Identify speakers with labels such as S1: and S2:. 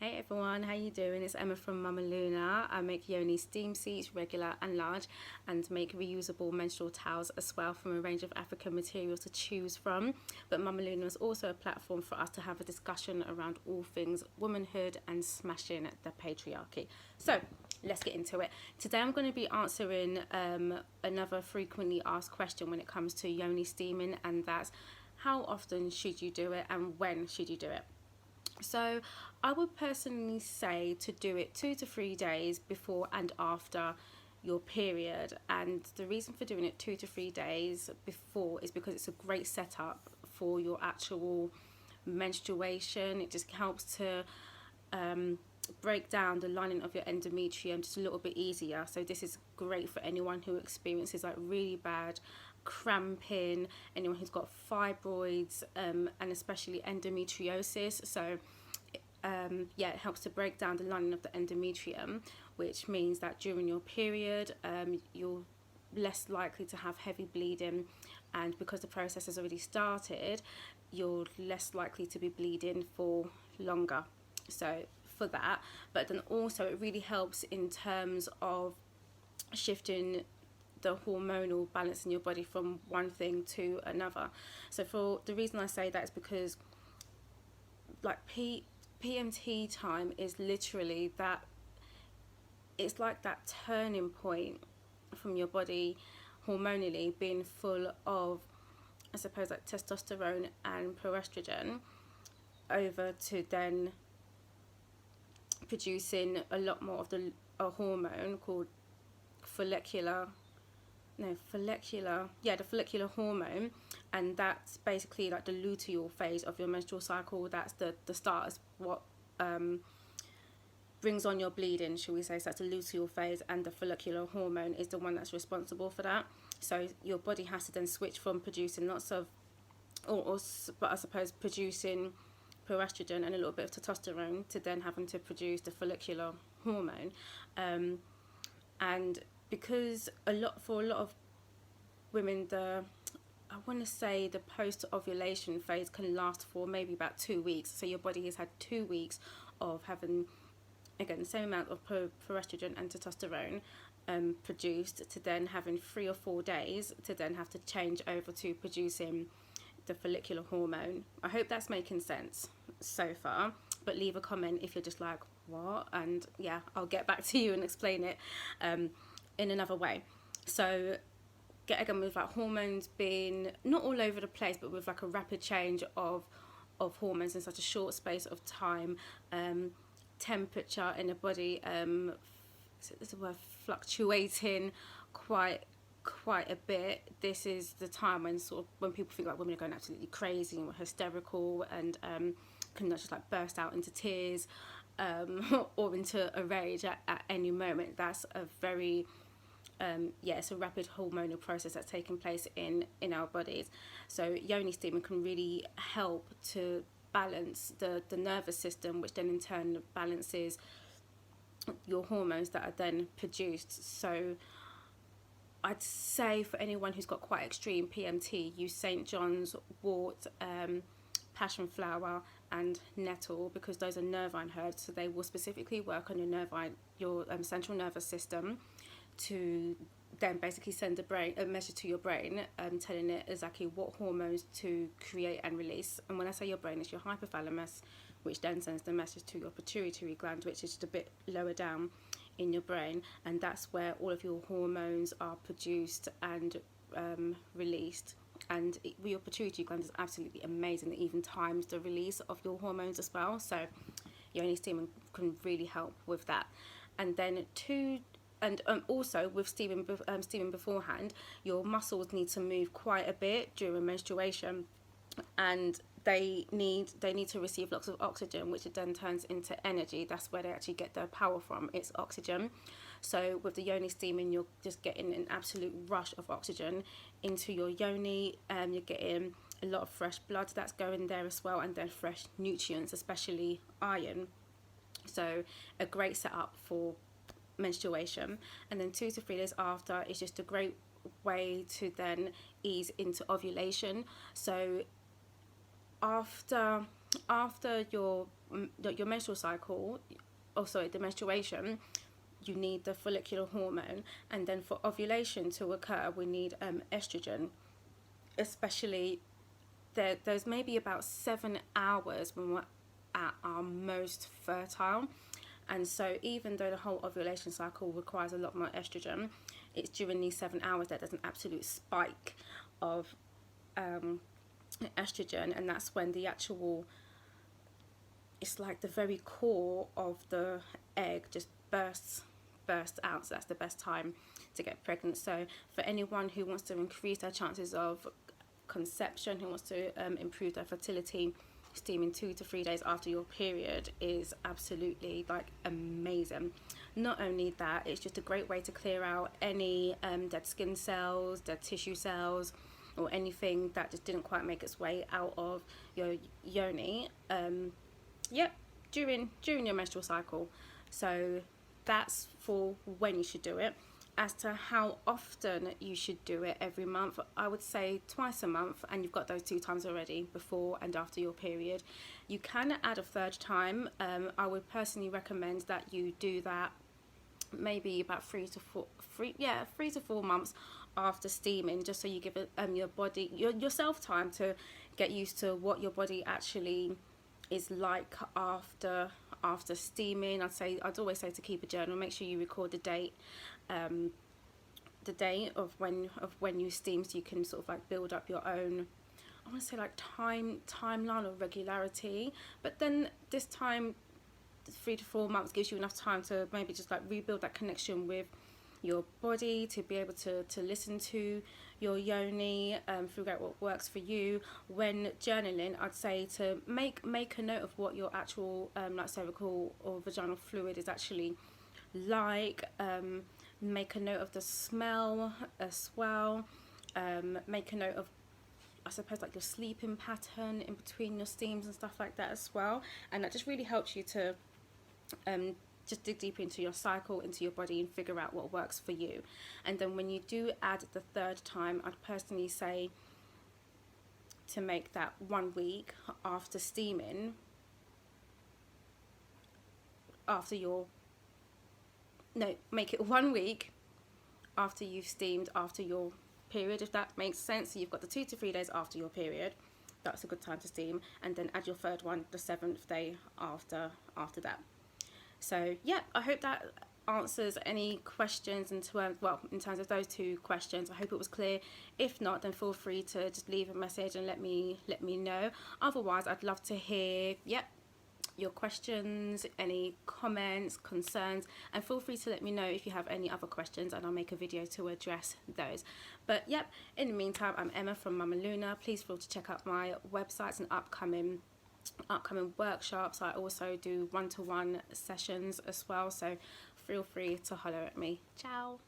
S1: Hey everyone, how you doing? It's Emma from Mama Luna. I make Yoni steam seats, regular and large, and make reusable menstrual towels as well from a range of African materials to choose from. But Mama Luna is also a platform for us to have a discussion around all things womanhood and smashing the patriarchy. So let's get into it. Today I'm going to be answering another frequently asked question when it comes to Yoni steaming, and that's how often should you do it and when should you do it? So I would personally say to do it 2 to 3 days before and after your period. And the reason for doing it 2 to 3 days before is because it's a great setup for your actual menstruation. It just helps to break down the lining of your endometrium just a little bit easier. So this is great for anyone who experiences like really bad cramping, anyone who's got fibroids, and especially endometriosis. So it helps to break down the lining of the endometrium, which means that during your period you're less likely to have heavy bleeding, and because the process has already started, you're less likely to be bleeding for longer. So for that, but then also it really helps in terms of shifting the hormonal balance in your body from one thing to another. So for the reason I say that is because like PMT time is literally that, it's like that turning point from your body hormonally being full of, I suppose, like testosterone and proestrogen over to then producing a lot more of a hormone called the follicular hormone, and that's basically like the luteal phase of your menstrual cycle. That's the start, is what brings on your bleeding, shall we say. So that's the luteal phase, and the follicular hormone is the one that's responsible for that. So your body has to then switch from producing lots of, but I suppose producing proestrogen and a little bit of testosterone to then having to produce the follicular hormone, and because for a lot of women, I want to say the post ovulation phase can last for maybe about 2 weeks. So your body has had 2 weeks of having, again, the same amount of proestrogen and testosterone produced, to then having 3 or 4 days to then have to change over to producing the follicular hormone. I hope that's making sense so far, but leave a comment if you're just like, what? And yeah, I'll get back to you and explain it in another way. So again, with like hormones being not all over the place, but with like a rapid change of hormones in such a short space of time, temperature in the body is the word fluctuating quite a bit. This is the time when people think like women are going absolutely crazy and hysterical, and can just like burst out into tears or into a rage at any moment. That's a very it's a rapid hormonal process that's taking place in our bodies. So Yoni steaming can really help to balance the nervous system, which then in turn balances your hormones that are then produced. So I'd say for anyone who's got quite extreme PMT, use St. John's wort, passion flower and nettle, because those are nervine herbs, so they will specifically work on your central nervous system, to then basically send a message to your brain, telling it exactly what hormones to create and release. And when I say your brain, it's your hypothalamus, which then sends the message to your pituitary gland, which is just a bit lower down in your brain, and that's where all of your hormones are produced and released. And your pituitary gland is absolutely amazing. It even times the release of your hormones as well. So Yoni steaming can really help with that. And then also with steaming beforehand, your muscles need to move quite a bit during menstruation, and they need to receive lots of oxygen, which it then turns into energy. That's where they actually get their power from. It's oxygen. So with the Yoni steaming, you're just getting an absolute rush of oxygen into your yoni. You're getting a lot of fresh blood that's going there as well, and then fresh nutrients, especially iron. So a great setup for menstruation. And then 2 to 3 days after is just a great way to then ease into ovulation. So after after your menstrual cycle, also the menstruation, you need the follicular hormone, and then for ovulation to occur, we need estrogen. Especially there's maybe about 7 hours when we're at our most fertile, and so even though the whole ovulation cycle requires a lot more estrogen, it's during these 7 hours that there's an absolute spike of estrogen, and that's when the actual, it's like the very core of the egg just bursts out. So that's the best time to get pregnant. So for anyone who wants to increase their chances of conception, who wants to improve their fertility, steaming 2 to 3 days after your period is absolutely like amazing. Not only that, it's just a great way to clear out any dead skin cells, dead tissue cells, or anything that just didn't quite make its way out of your yoni. During your menstrual cycle. So that's for when you should do it. As to how often you should do it every month, I would say twice a month, and you've got those 2 times already, before and after your period. You can add a third time. I would personally recommend that you do that maybe about 3 to 4 months after steaming, just so you give it, your body, yourself time to get used to what your body actually is like after steaming. I'd always say to keep a journal. Make sure you record the date of when you steam, so you can sort of like build up your own, I want to say like timeline or regularity. But then this time, 3 to 4 months gives you enough time to maybe just like rebuild that connection with your body, to be able to listen to your yoni, figure out what works for you. When journaling, I'd say to make a note of what your actual like cervical or vaginal fluid is actually like. Make a note of the smell as well. Make a note of, I suppose, like your sleeping pattern in between your steams and stuff like that as well. And that just really helps you to just dig deeper into your cycle, into your body, and figure out what works for you. And then when you do add the third time, I'd personally say to make that 1 week after steaming, make it 1 week after you've steamed after your period, if that makes sense. So you've got the 2 to 3 days after your period. That's a good time to steam, and then add your third one the 7th day after that. So yeah, I hope that answers any questions in terms of those 2 questions. I hope it was clear. If not, then feel free to just leave a message and let me know. Otherwise, I'd love to hear your questions, any comments, concerns, and feel free to let me know if you have any other questions, and I'll make a video to address those. But in the meantime, I'm Emma from Mama Luna. Please feel to check out my websites and upcoming workshops. I also do one-to-one sessions as well, so feel free to holler at me. Ciao.